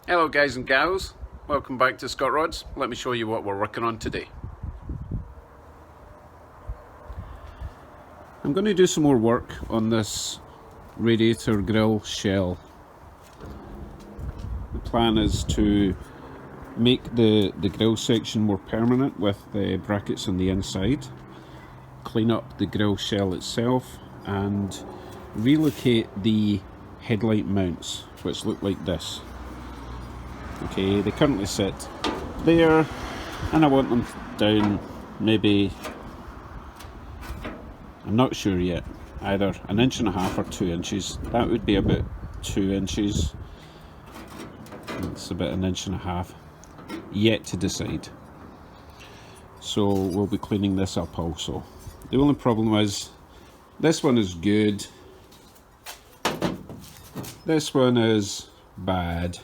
Hello guys and gals, welcome back to Scott Rods. Let me show you what we're working on today. I'm going to do some more work on this radiator grill shell. The plan is to make the grill section more permanent with the brackets on the inside, clean up the grill shell itself and relocate the headlight mounts, which look like this. Okay, they currently sit there and I want them down maybe, I'm not sure yet, either 1.5 inches or 2 inches. That would be about 2 inches. It's about 1.5 inches. Yet to decide. So we'll be cleaning this up also. The only problem is this one is good. This one is bad.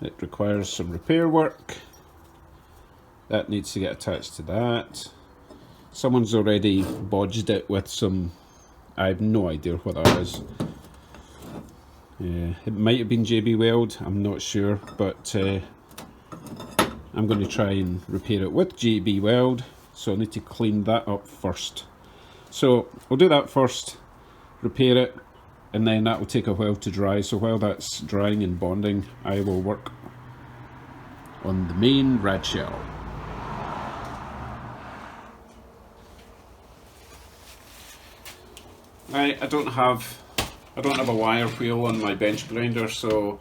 It requires some repair work. That needs to get attached to that. Someone's already bodged it with some, I have no idea what that is. It might have been JB Weld, I'm not sure, but I'm going to try and repair it with JB Weld, so I need to clean that up first. So I'll do that first, repair it, and then that will take a while to dry. So while that's drying and bonding, I will work on the main rad shell. Right, I don't have a wire wheel on my bench grinder, so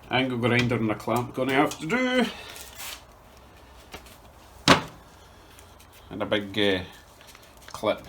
angle grinder and a clamp gonna have to do, and a big clip.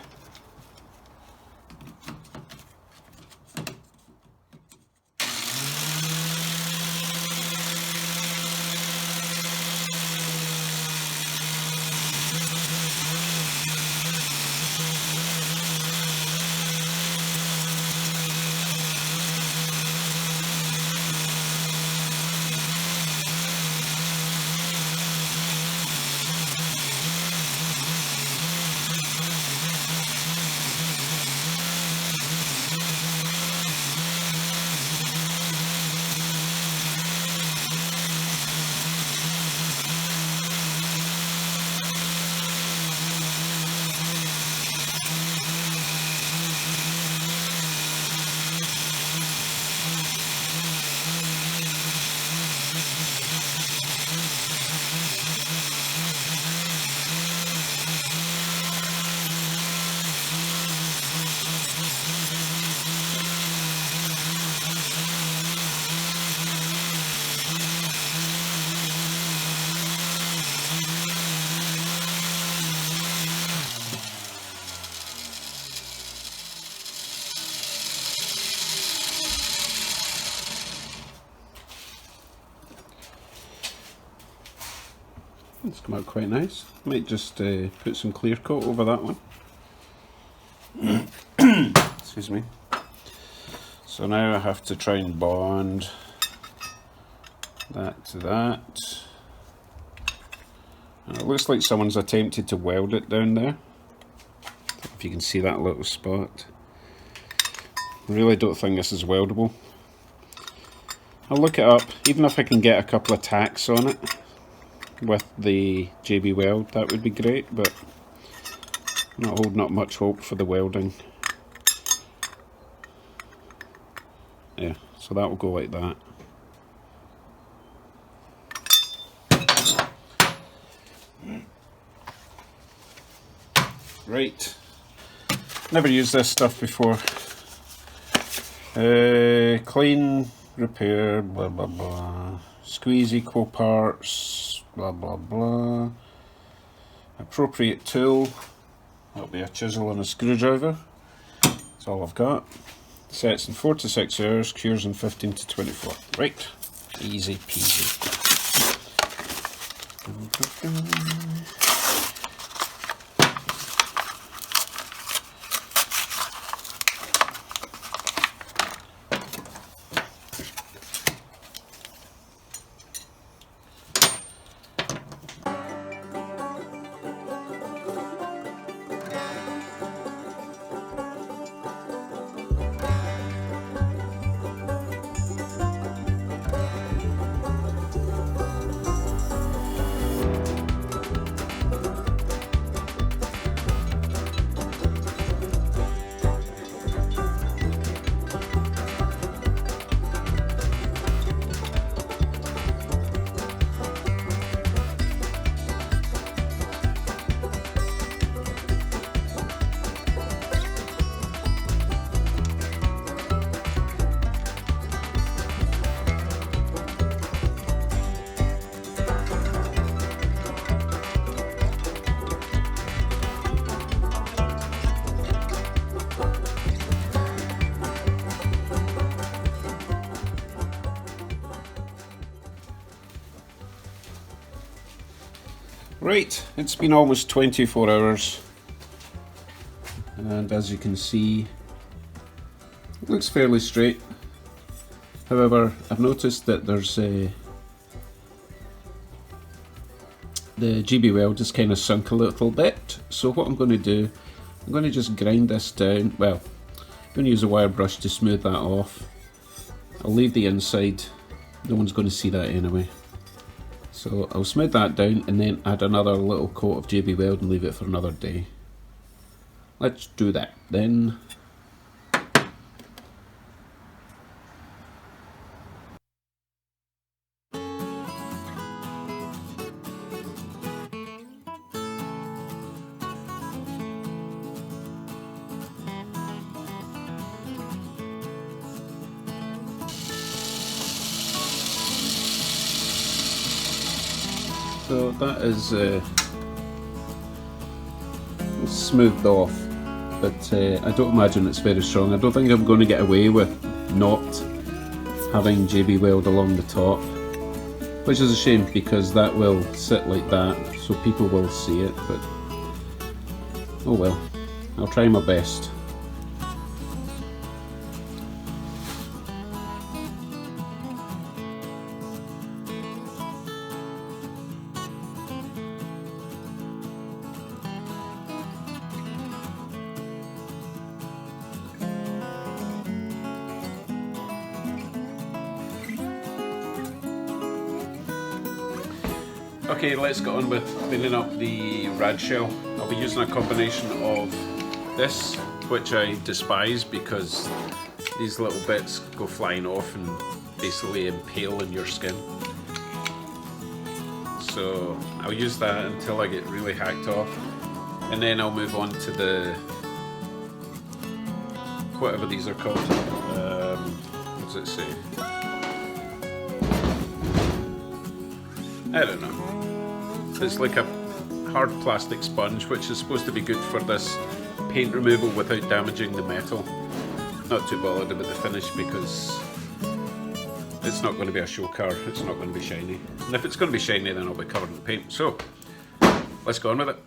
It's come out quite nice. Might just put some clear coat over that one. Excuse me. So now I have to try and bond that to that. And it looks like someone's attempted to weld it down there. If you can see that little spot. Really don't think this is weldable. I'll look it up, even if I can get a couple of tacks on it with the JB Weld, that would be great, but I'm not holding up much hope for the welding. Yeah, so that will go like that. Right, never used this stuff before. Clean, repair, blah blah blah, squeeze equal parts, blah blah blah. Appropriate tool, that'll be a chisel and a screwdriver. That's all I've got. Sets in 4 to 6 hours, cures in 15 to 24. Right, easy peasy. Right, it's been almost 24 hours, and as you can see, it looks fairly straight. However, I've noticed that there's the GB weld is kind of sunk a little bit, so what I'm going to do, I'm going to just grind this down. Well, I'm going to use a wire brush to smooth that off. I'll leave the inside, no one's going to see that anyway. So I'll smooth that down and then add another little coat of GB weld and leave it for another day. Let's do that then. So that is smoothed off, but I don't imagine it's very strong. I don't think I'm going to get away with not having GB weld along the top, which is a shame because that will sit like that, so people will see it, but oh well, I'll try my best. Okay, let's get on with cleaning up the rad shell. I'll be using a combination of this, which I despise because these little bits go flying off and basically impale in your skin. So I'll use that until I get really hacked off, and then I'll move on to the whatever these are called. What does it say? I don't know. It's like a hard plastic sponge, which is supposed to be good for this paint removal without damaging the metal. Not too bothered about the finish because it's not going to be a show car, it's not going to be shiny. And if it's going to be shiny, then I'll be covered in paint. So, let's go on with it.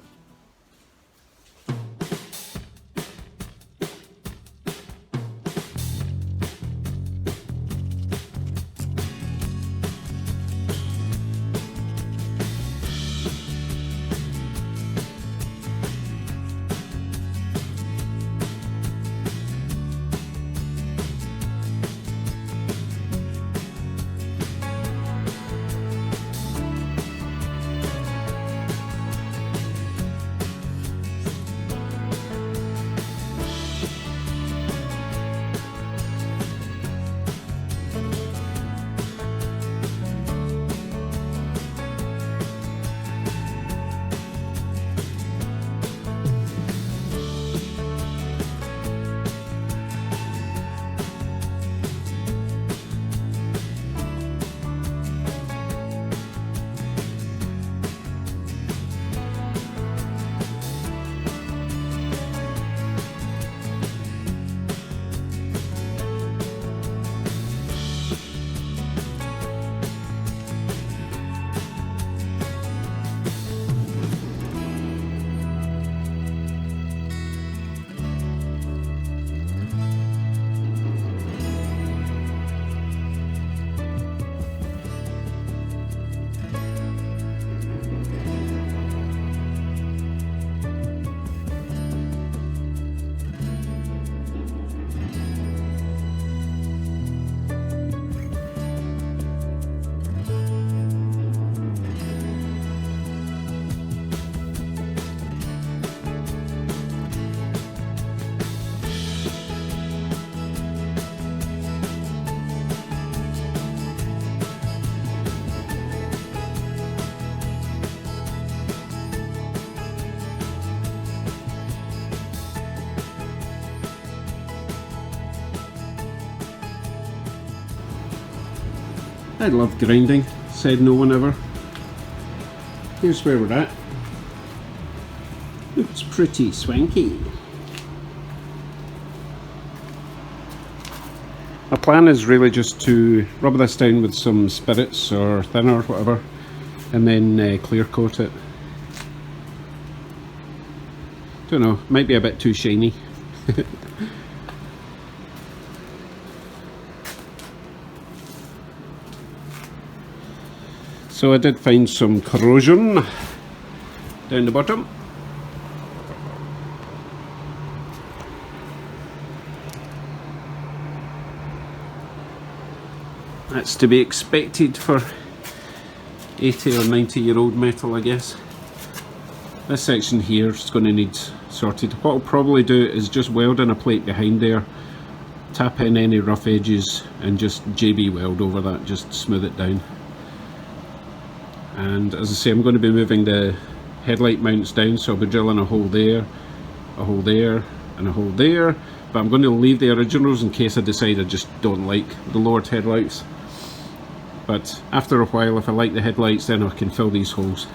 I love grinding, said no one ever. Here's where we're at. Looks pretty swanky. My plan is really just to rub this down with some spirits or thinner or whatever, and then clear coat it. Don't know, might be a bit too shiny. So I did find some corrosion down the bottom. That's to be expected for 80 or 90-year-old metal, I guess. This section here is going to need sorted. What I'll probably do is just weld in a plate behind there, tap in any rough edges and just JB weld over that, just smooth it down. And as I say, I'm going to be moving the headlight mounts down, so I'll be drilling a hole there, a hole there, and a hole there. But I'm going to leave the originals in case I decide I just don't like the lowered headlights. But after a while, if I like the headlights, then I can fill these holes.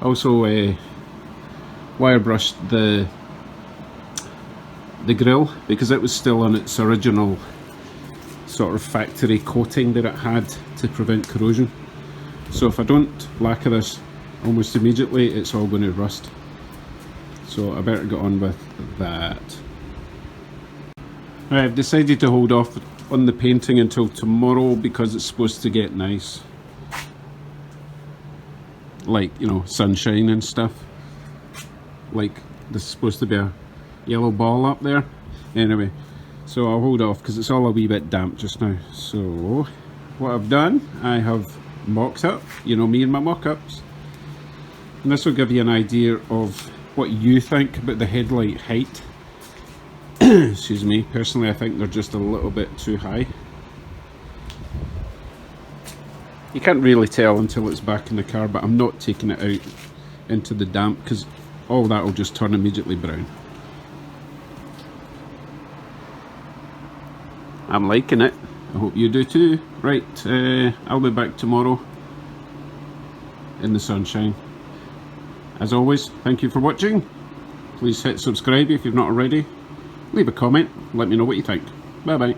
Also wire brushed the grille because it was still on its original sort of factory coating that it had to prevent corrosion. So if I don't lacquer this almost immediately, it's all going to rust. So I better get on with that. Right, I've decided to hold off on the painting until tomorrow because it's supposed to get nice, like, you know, sunshine and stuff. Like there's supposed to be a yellow ball up there. Anyway, so I'll hold off because it's all a wee bit damp just now. So what I've done, I have mocked up, you know me and my mock-ups, and this will give you an idea of what you think about the headlight height. Excuse me, personally I think they're just a little bit too high. You can't really tell until it's back in the car, but I'm not taking it out into the damp because all that will just turn immediately brown. I'm liking it. I hope you do too. Right, I'll be back tomorrow in the sunshine. As always, thank you for watching. Please hit subscribe if you've not already. Leave a comment, let me know what you think. Bye bye.